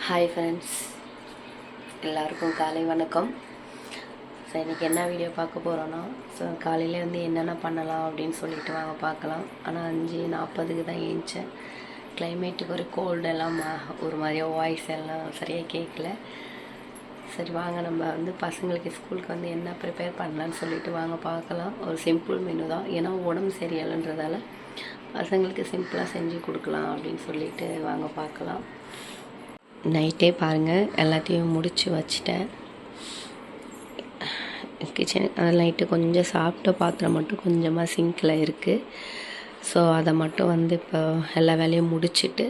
Hi friends, எல்லாருக்கும் காலை வணக்கம். ஸோ இன்றைக்கி என்ன வீடியோ பார்க்க போகிறோன்னா, ஸோ காலையில் வந்து என்னென்ன பண்ணலாம் அப்படின்னு சொல்லிட்டு வாங்க பார்க்கலாம். ஆனால் 5:40 தான் ஏஞ்சேன். கிளைமேட்டுக்கு ஒரு கோல்டெல்லாம் ஒரு மாதிரியாக வாய்ஸ் எல்லாம் சரியாக கேட்கல. சரி வாங்க, நம்ம வந்து பசங்களுக்கு ஸ்கூலுக்கு வந்து என்ன ப்ரிப்பேர் பண்ணலான்னு சொல்லிட்டு வாங்க பார்க்கலாம். ஒரு சிம்பிள் மெனு தான், ஏன்னா உடம்பு சரியில்லைன்றதால பசங்களுக்கு சிம்பிளாக செஞ்சு கொடுக்கலாம் அப்படின்னு சொல்லிட்டு வாங்க பார்க்கலாம். நைட்டே பாருங்கள், எல்லாத்தையும் முடித்து வச்சிட்டேன். கிச்சன் நைட்டு கொஞ்சம் சாப்பிட்ட பாத்திரம் மட்டும் கொஞ்சமாக சிங்கில் இருக்குது. ஸோ அதை மட்டும் வந்து இப்போ எல்லா வேலையும் முடிச்சுட்டு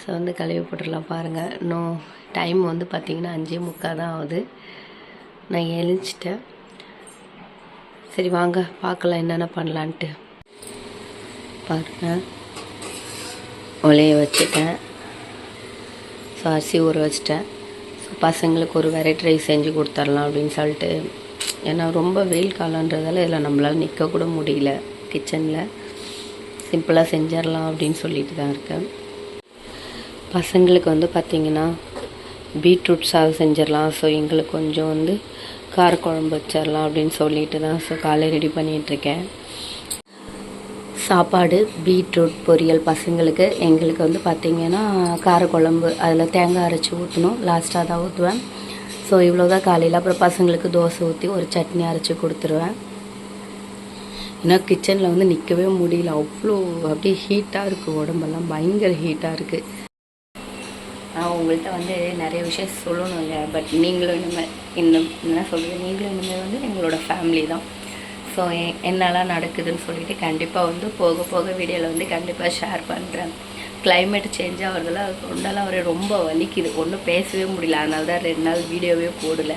ஸோ வந்து கழுவி போட்டுடலாம். பாருங்கள், இன்னும் டைம் வந்து பார்த்திங்கன்னா 5:45 தான் ஆகுது. நான் எழுந்திரிச்சிட்டேன். சரி வாங்க பார்க்கலாம் என்னென்ன பண்ணலான்ட்டு. பாருங்கள், ஒலையை வச்சுட்டேன். ஸோ அரிசி ஊற வச்சிட்டேன். ஸோ பசங்களுக்கு ஒரு வெரைட்டி ரைஸ் செஞ்சு கொடுத்துர்லாம் அப்படின்னு சொல்லிட்டு, ஏன்னா ரொம்ப வெயில் காலன்றதால இதில் நம்மளால் நிற்கக்கூட முடியல. கிச்சனில் சிம்பிளாக செஞ்சிடலாம் அப்படின்னு சொல்லிட்டு தான் இருக்கேன். பசங்களுக்கு வந்து பார்த்திங்கன்னா பீட்ரூட் சாதம் செஞ்சிடலாம். ஸோ எங்களுக்கு கொஞ்சம் வந்து காரக்குழம்பு வச்சிடலாம் அப்படின்னு சொல்லிட்டு தான் ஸோ காலை ரெடி பண்ணிகிட்ருக்கேன். சாப்பாடு பீட்ரூட் பொரியல் பசங்களுக்கு. எங்களுக்கு வந்து பார்த்திங்கன்னா காரக்குழம்பு, அதில் தேங்காய் அரைச்சி ஊற்றணும். லாஸ்ட்டாக தான் ஊற்றுவேன். ஸோ இவ்வளோ தான் காலையில். அப்புறம் பசங்களுக்கு தோசை ஊற்றி ஒரு சட்னி அரைச்சி கொடுத்துருவேன். ஏன்னா கிச்சனில் வந்து நிற்கவே முடியல, அவ்வளோ அப்படியே ஹீட்டாக இருக்குது. உடம்பெல்லாம் பயங்கர ஹீட்டாக இருக்குது. நான் உங்கள்கிட்ட வந்து நிறைய விஷயம் சொல்லணும் இல்லையா, பட் நீங்களும் இனிமேல் இன்னும் என்ன சொல்கிறது, நீங்களும் இனிமேல் வந்து எங்களோட ஃபேமிலி தான். ஸோ என்னெல்லாம் நடக்குதுன்னு சொல்லிட்டு கண்டிப்பாக வந்து போக போக வீடியோவில் வந்து கண்டிப்பாக ஷேர் பண்ணுறேன். கிளைமேட் சேஞ்ச் ஆகிறதுல தொண்டெல்லாம் அவரே ரொம்ப வலிக்குது, ஒன்றும் பேசவே முடியல. அதனால தான் 2 நாள் வீடியோவே போடலை.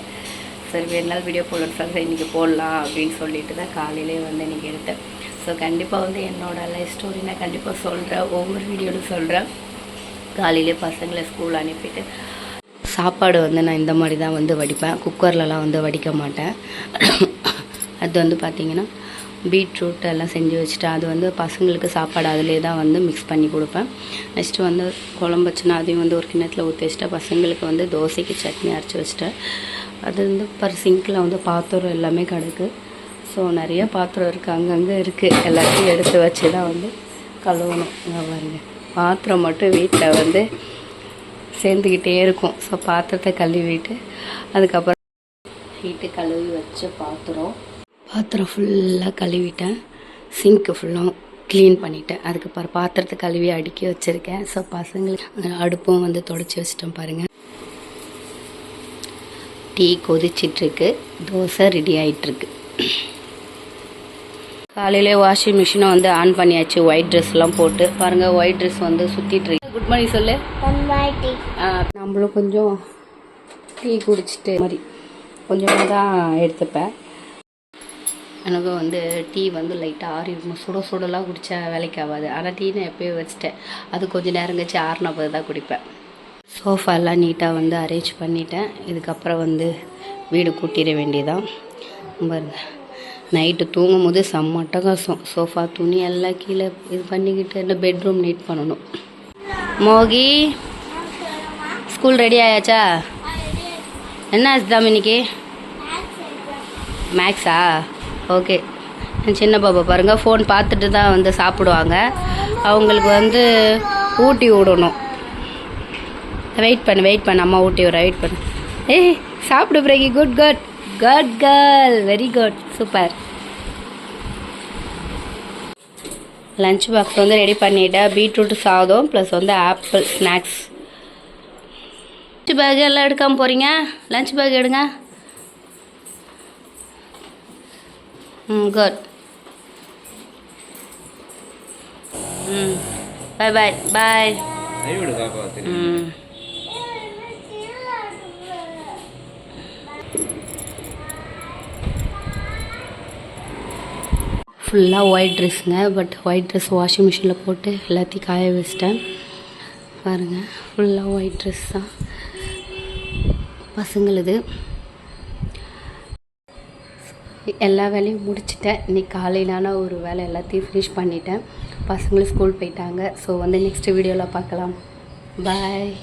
சரி 2 நாள் வீடியோ போடலன்னு சொல்லி இன்றைக்கி போடலாம் அப்படின்னு சொல்லிட்டு தான் காலையிலே வந்து இன்றைக்கி எடுத்தேன். ஸோ கண்டிப்பாக வந்து என்னோடய லைஃப் ஸ்டோரி நான் கண்டிப்பாக சொல்கிறேன், ஒவ்வொரு வீடியோவில் சொல்கிறேன். காலையிலே பசங்களை ஸ்கூல் அனுப்பிட்டு சாப்பாடு வந்து நான் இந்த மாதிரி தான் வந்து வடிப்பேன். குக்கர்லலாம் வந்து வடிக்க மாட்டேன். அது வந்து பார்த்திங்கன்னா பீட்ரூட் எல்லாம் செஞ்சு வச்சுட்டேன். அது வந்து பசங்களுக்கு சாப்பாடு அதிலே தான் வந்து மிக்ஸ் பண்ணி கொடுப்பேன். நெக்ஸ்ட்டு வந்து குழம்பு வச்சுன்னா அதையும் வந்து ஒரு கிண்ணத்தில் ஊற்றி வச்சுட்டேன். பசங்களுக்கு வந்து தோசைக்கு சட்னி அரைச்சி வச்சுட்டேன். அது வந்து சிங்கில் வந்து பாத்திரம் எல்லாமே கிடக்கு. ஸோ நிறைய பாத்திரம் இருக்குது, அங்கங்கே இருக்குது. எல்லாத்தையும் எடுத்து வச்சு தான் வந்து கழுவணும். பாருங்க, பாத்திரம் மட்டும் வீட்டில் வந்து சேர்ந்துக்கிட்டே இருக்கும். ஸோ பாத்திரத்தை கழுவிட்டு அதுக்கப்புறம் ஹீட்டு கழுவி வச்ச பாத்திரம் ஃபுல்லாக கழுவிட்டேன். சிங்க்கு ஃபுல்லாக க்ளீன் பண்ணிவிட்டேன். அதுக்கப்புறம் பாத்திரத்தை கழுவி அடுக்கி வச்சுருக்கேன். ஸோ பசங்களுக்கு அடுப்பும் வந்து தொடச்சி வச்சிட்டேன். பாருங்கள், டீ கொதிச்சிட்ருக்கு, தோசை ரெடி ஆகிட்டுருக்கு. காலையிலே வாஷிங் மிஷினை வந்து ஆன் பண்ணியாச்சு. ஒயிட் ட்ரெஸ்லாம் போட்டு பாருங்கள், ஒயிட் ட்ரெஸ் வந்து சுற்றிட்டுருக்கு. குட் மார்னிங் சொல்லு. நம்மளும் கொஞ்சம் டீ குடிச்சிட்டு மாதிரி கொஞ்சமாக தான் எடுத்துப்பேன். எனக்கு வந்து டீ வந்து லைட்டாக ஆறிடணும். சுடலாம் குடித்தா வேலைக்கு ஆகாது. ஆனால் டீ நான் எப்போயும் வச்சுட்டேன். அது கொஞ்சம் நேரம் கழிச்சு ஆறினப்போ தான் குடிப்பேன். சோஃபாலாம் நீட்டாக வந்து அரேஞ்ச் பண்ணிட்டேன். இதுக்கப்புறம் வந்து வீடு கூட்டிட வேண்டியதான். நைட்டு தூங்கும் போது செம்ம அட்டகாசம். சோஃபா துணி எல்லாம் கீழே இது பண்ணிக்கிட்டு இந்த பெட்ரூம் நீட் பண்ணணும். மோகி, ஸ்கூல் ரெடி ஆயாச்சா? என்ன எக்ஸாம் இன்னைக்கு? மேக்ஸா? ஓகே. சின்ன பாப்பா பாருங்கள், ஃபோன் பார்த்துட்டு தான் வந்து சாப்பிடுவாங்க. அவங்களுக்கு வந்து ஊட்டி விடணும். வெயிட் பண்ணு, அம்மா ஊட்டி விட வெயிட் பண்ணு. ஏய் சாப்பிடு பிறகு. Good girl, very good, super. Lunch box வந்து ரெடி பண்ணிவிட்டேன். பீட்ரூட் சாதம் ப்ளஸ் வந்து ஆப்பிள் ஸ்நாக்ஸ். லஞ்ச் பேக் எல்லாம் எடுக்காமல் போகிறீங்க? லஞ்ச் பேக் எடுங்க. குட். பாய். ஃபுல்லாக ஒயிட் ட்ரெஸ்ஸுங்க. பட் ஒயிட் ட்ரெஸ் வாஷிங் மிஷினில் போட்டு எல்லாத்தையும் காய வச்சிட்டேன். பாருங்கள், ஃபுல்லாக ஒயிட் ட்ரெஸ் தான் பசங்களுது. எல்லா வேலையும் முடிச்சிட்டேன். இன்றைக்கி காலையிலான ஒரு வேலை எல்லாத்தையும் ஃபினிஷ் பண்ணிட்டேன். பசங்களும் ஸ்கூல் போயிட்டாங்க. ஸோ வந்து நெக்ஸ்ட் வீடியோவில் பார்க்கலாம். பாய்.